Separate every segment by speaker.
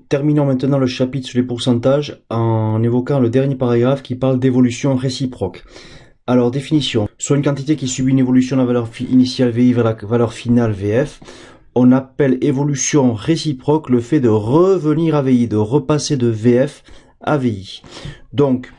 Speaker 1: terminons maintenant le chapitre sur les pourcentages en évoquant le dernier paragraphe qui parle d'évolution réciproque. Alors, définition. Soit une quantité qui subit une évolution de la valeur initiale VI vers la valeur finale VF. On appelle évolution réciproque le fait de revenir à VI, de repasser de VF à VI. Donc,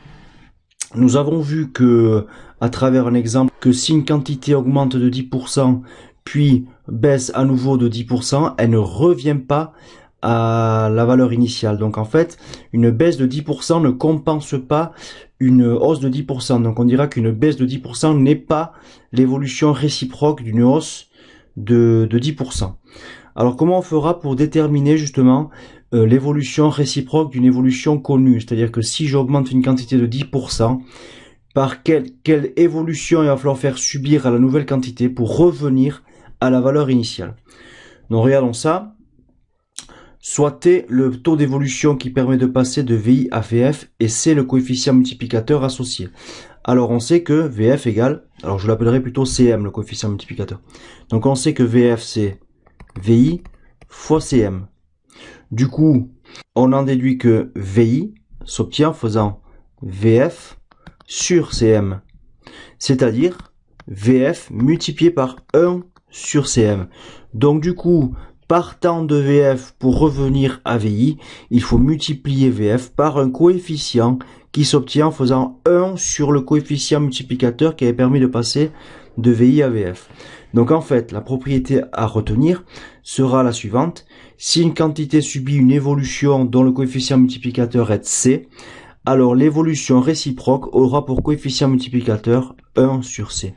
Speaker 1: nous avons vu que, à travers un exemple, que si une quantité augmente de 10%, puis baisse à nouveau de 10%, elle ne revient pas à la valeur initiale. Donc en fait, une baisse de 10% ne compense pas une hausse de 10%. Donc on dira qu'une baisse de 10% n'est pas l'évolution réciproque d'une hausse de 10%. Alors comment on fera pour déterminer justement l'évolution réciproque d'une évolution connue? C'est-à-dire que si j'augmente une quantité de 10%, par quelle évolution il va falloir faire subir à la nouvelle quantité pour revenir à la valeur initiale? Donc regardons ça. Soit T le taux d'évolution qui permet de passer de VI à VF et C le coefficient multiplicateur associé. Alors on sait que VF égale, alors je l'appellerai plutôt CM le coefficient multiplicateur. Donc on sait que VF c'est VI fois CM. Du coup, on en déduit que VI s'obtient en faisant VF sur CM. C'est-à-dire VF multiplié par 1 sur CM. Donc du coup, partant de VF pour revenir à VI, il faut multiplier VF par un coefficient qui s'obtient en faisant 1 sur le coefficient multiplicateur qui avait permis de passer de VI à VF. Donc en fait, la propriété à retenir sera la suivante. Si une quantité subit une évolution dont le coefficient multiplicateur est C, alors l'évolution réciproque aura pour coefficient multiplicateur 1 sur C.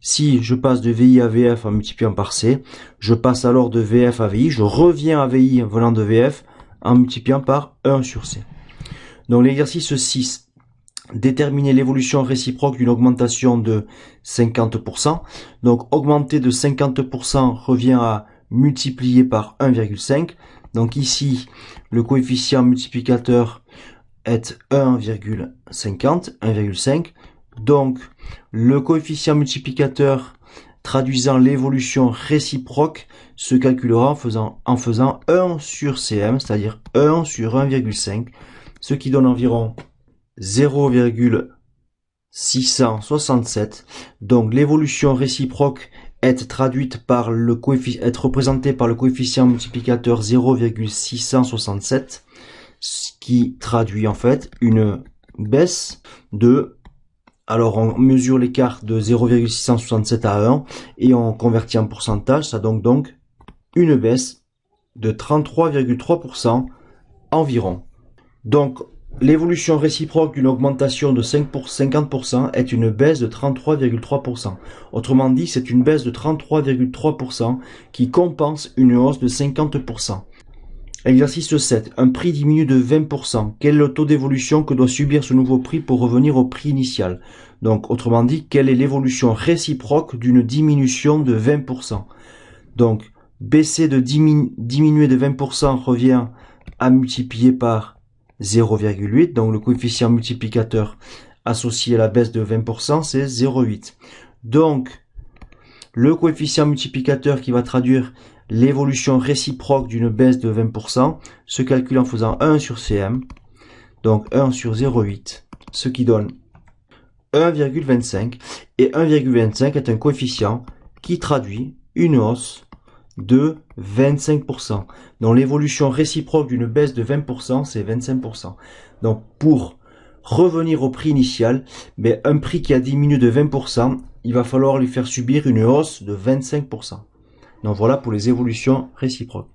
Speaker 1: Si je passe de VI à VF en multipliant par C, je passe alors de VF à VI, je reviens à VI venant de VF en multipliant par 1 sur C. Donc l'exercice 6, déterminer l'évolution réciproque d'une augmentation de 50%. Donc augmenter de 50% revient à multiplier par 1,5. Donc ici, le coefficient multiplicateur est 1,50, 1,5. Donc, le coefficient multiplicateur traduisant l'évolution réciproque se calculera en faisant 1 sur CM, c'est-à-dire 1 sur 1,5, ce qui donne environ 0,667. Donc, l'évolution réciproque est traduite par le coefficient, est représentée par le coefficient multiplicateur 0,667, ce qui traduit en fait une baisse de... Alors on mesure l'écart de 0,667 à 1 et on convertit en pourcentage, ça donne donc une baisse de 33,3% environ. Donc l'évolution réciproque d'une augmentation de 50% est une baisse de 33,3%. Autrement dit, c'est une baisse de 33,3% qui compense une hausse de 50%. Exercice 7. Un prix diminue de 20%. Quel est le taux d'évolution que doit subir ce nouveau prix pour revenir au prix initial? Donc, autrement dit, quelle est l'évolution réciproque d'une diminution de 20%? Donc, baisser de diminuer de 20% revient à multiplier par 0,8. Donc, le coefficient multiplicateur associé à la baisse de 20%, c'est 0,8. Donc, le coefficient multiplicateur qui va traduire l'évolution réciproque d'une baisse de 20% se calcule en faisant 1 sur CM, donc 1 sur 0,8, ce qui donne 1,25. Et 1,25 est un coefficient qui traduit une hausse de 25%. Donc l'évolution réciproque d'une baisse de 20%, c'est 25%. Donc pour revenir au prix initial, mais un prix qui a diminué de 20%, il va falloir lui faire subir une hausse de 25%. Donc voilà pour les évolutions réciproques.